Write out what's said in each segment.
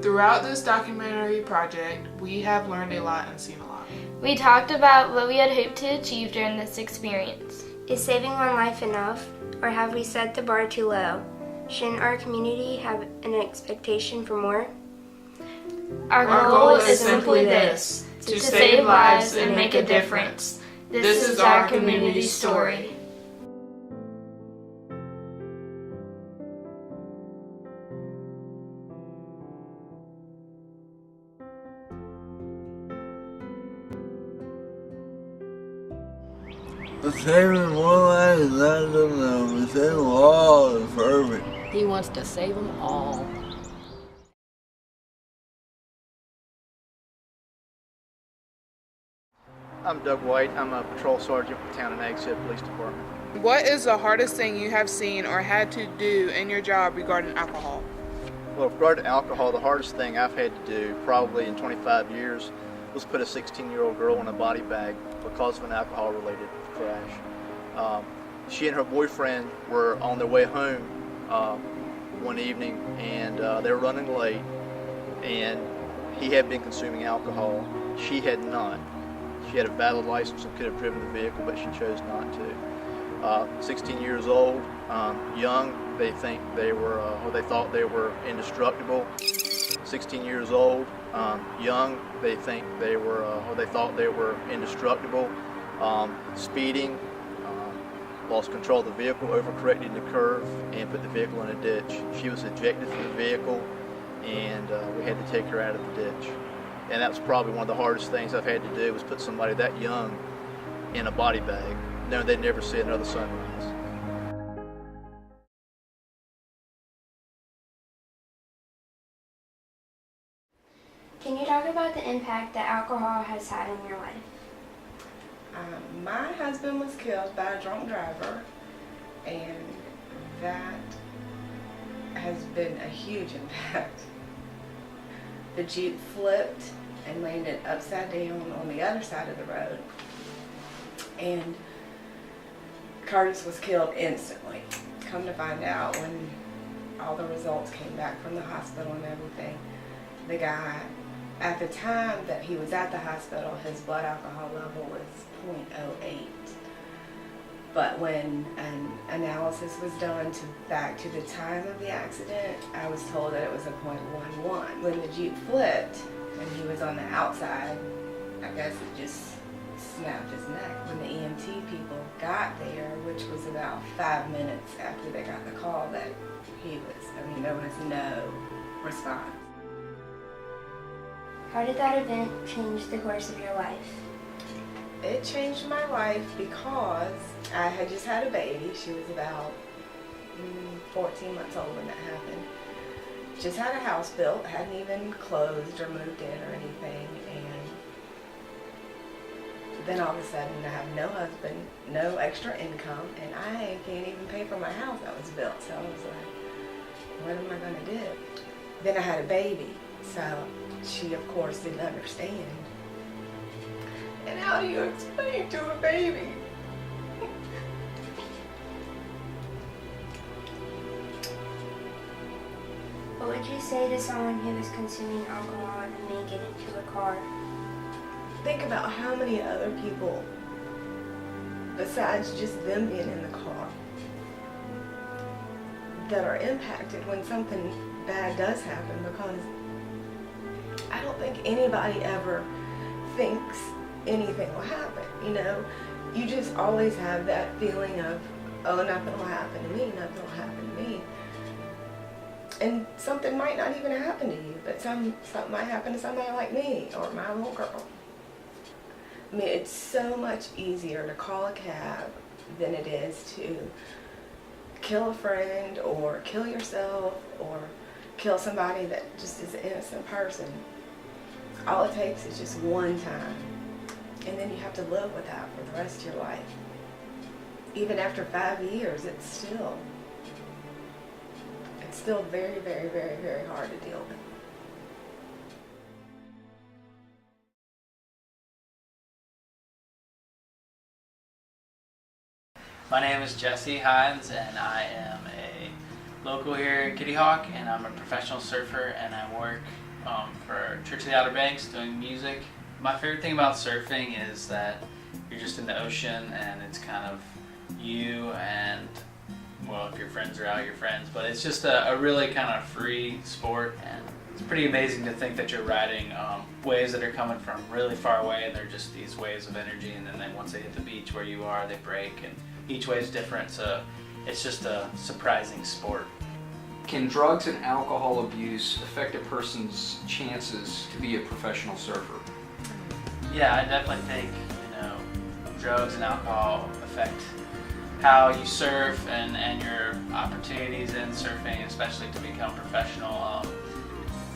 Throughout this documentary project, we have learned a lot and seen a lot. We talked about what we had hoped to achieve during this experience. Is saving one life enough, or have we set the bar too low? Shouldn't our community have an expectation for more? Our goal is simply this, to save lives and make a difference. This is our community story. Saving one life is not enough, but saving them all is perfect. He wants to save them all. I'm Doug White. I'm a patrol sergeant with Town and Ag Civ Police Department. What is the hardest thing you have seen or had to do in your job regarding alcohol? Well, with regard to alcohol, the hardest thing I've had to do, probably in 25 years, was put a 16-year-old girl in a body bag because of an alcohol-related crash. She and her boyfriend were on their way home one evening, and they were running late, and he had been consuming alcohol. She had not. She had a valid license and could have driven the vehicle, but she chose not to. 16 years old, young, they think they were, or they thought they were indestructible. 16 years old, young, they think they were, or they thought they were indestructible. Speeding, lost control of the vehicle, overcorrected in the curve, and put the vehicle in a ditch. She was ejected from the vehicle, and we had to take her out of the ditch. And that was probably one of the hardest things I've had to do, was put somebody that young in a body bag, knowing they'd never see another sunrise. Can you talk about the impact that alcohol has had on your life? My husband was killed by a drunk driver, and that has been a huge impact. The Jeep flipped and landed upside down on the other side of the road, and Curtis was killed instantly. Come to find out, when all the results came back from the hospital and everything, the guy, at the time that he was at the hospital, his blood alcohol level was 0.08. But when an analysis was done back to the time of the accident, I was told that it was a 0.11. When the Jeep flipped and he was on the outside, I guess it just snapped his neck. When the EMT people got there, which was about 5 minutes after they got the call, that there was no response. How did that event change the course of your life? It changed my life because I had just had a baby. She was about 14 months old when that happened. Just had a house built, hadn't even closed or moved in or anything, and then all of a sudden I have no husband, no extra income, and I can't even pay for my house that was built. So I was like, what am I going to do? Then I had a baby, so she of course didn't understand. And how do you explain to a baby? What would you say to someone who is consuming alcohol and may get into a car? Think about how many other people, besides just them being in the car, that are impacted when something bad does happen, because I don't think anybody ever thinks anything will happen, You just always have that feeling of, oh, nothing will happen to me, nothing will happen to me. And something might not even happen to you, but something might happen to somebody like me or my little girl. I mean, it's so much easier to call a cab than it is to kill a friend or kill yourself or kill somebody that just is an innocent person. All it takes is just one time. And then you have to live with that for the rest of your life. Even after 5 years, it's still very, very, very, very hard to deal with. My name is Jesse Hines, and I am a local here in Kitty Hawk, and I'm a professional surfer, and I work for Church of the Outer Banks doing music. My favorite thing about surfing is that you're just in the ocean and it's kind of you and, well, if your friends are out, your friends, but it's just a really kind of free sport, and it's pretty amazing to think that you're riding waves that are coming from really far away, and they're just these waves of energy, and then once they hit the beach where you are, they break, and each wave's different, so it's just a surprising sport. Can drugs and alcohol abuse affect a person's chances to be a professional surfer? Yeah, I definitely think, drugs and alcohol affect how you surf and your opportunities in surfing, especially to become professional.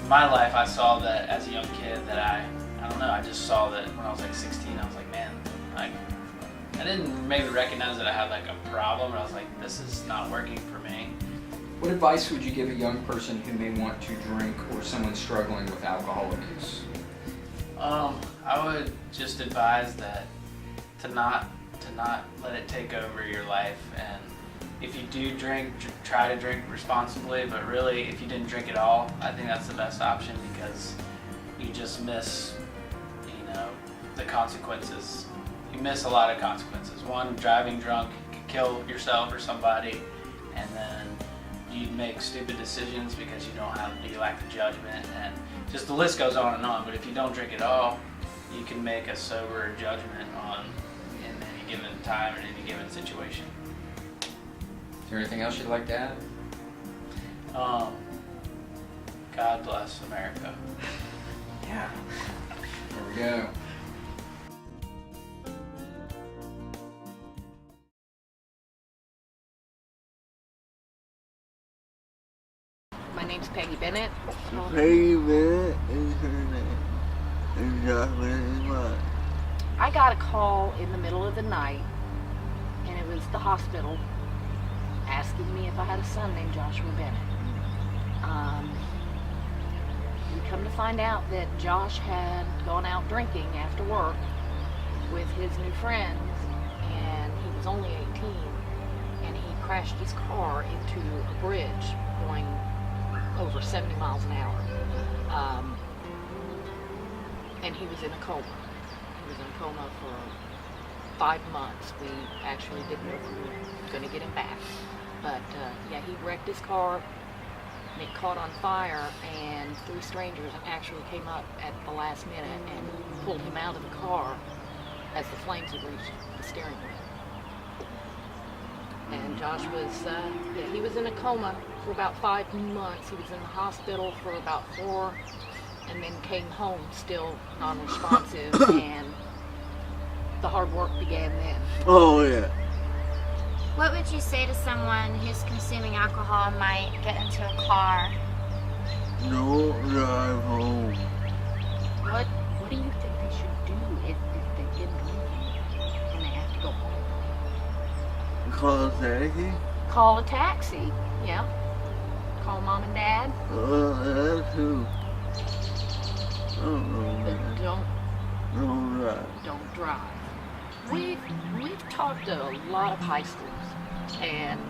In my life, I saw that as a young kid that I don't know, I just saw that when I was like 16, I was like, man, I didn't maybe recognize that I had like a problem, but I was like, this is not working for me. What advice would you give a young person who may want to drink or someone struggling with alcohol abuse? I would just advise that to not let it take over your life, and if you do drink, try to drink responsibly, but really if you didn't drink at all, I think that's the best option, because you just miss, the consequences. You miss a lot of consequences. One, driving drunk could kill yourself or somebody, and then you'd make stupid decisions because you lack the judgment, and just the list goes on and on. But if you don't drink at all, you can make a sober judgment in any given time and any given situation. Is there anything else you'd like to add? God bless America. Yeah. There we go. My name's Peggy Bennett. Peggy Bennett is her name. And Josh Bennett is mine. I got a call in the middle of the night, and it was the hospital asking me if I had a son named Joshua Bennett. We come to find out that Josh had gone out drinking after work with his new friends, and he was only 18, and he crashed his car into a bridge going over 70 miles an hour. And he was in a coma. He was in a coma for 5 months. We actually didn't know if we were going to get him back. But he wrecked his car, and it caught on fire, and 3 strangers actually came up at the last minute and pulled him out of the car as the flames had reached the steering wheel. And Josh was, he was in a coma for about 5 months. He was in the hospital for about 4, and then came home still non-responsive, and the hard work began then. Oh, yeah. What would you say to someone who's consuming alcohol and might get into a car? Don't drive home. What do you think they should do if they've been drinking and they have to go home? Call a taxi? Call a taxi, yeah. Call mom and dad. That's who. I don't know, But man. don't Don't drive. drive. We've talked to a lot of high schools, and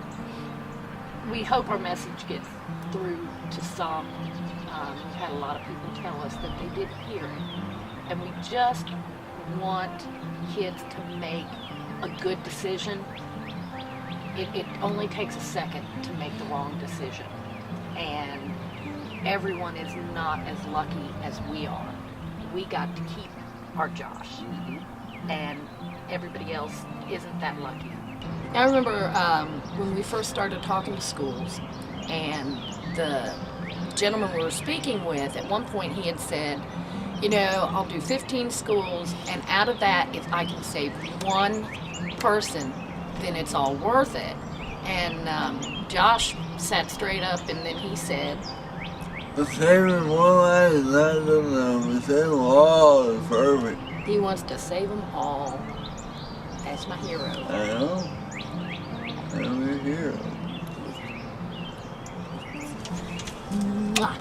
we hope our message gets through to some. We've had a lot of people tell us that they did hear it, and we just want kids to make a good decision. It only takes a second to make the wrong decision, and everyone is not as lucky as we are. We got to keep our Josh, and everybody else isn't that lucky. I remember when we first started talking to schools, and the gentleman we were speaking with, at one point he had said, I'll do 15 schools, and out of that, if I can save one person, then it's all worth it. And Josh sat straight up, and then he said, The saving one life is not enough. The saving all is perfect. he wants to save them all. That's my hero. I know. I'm your hero. Mwah.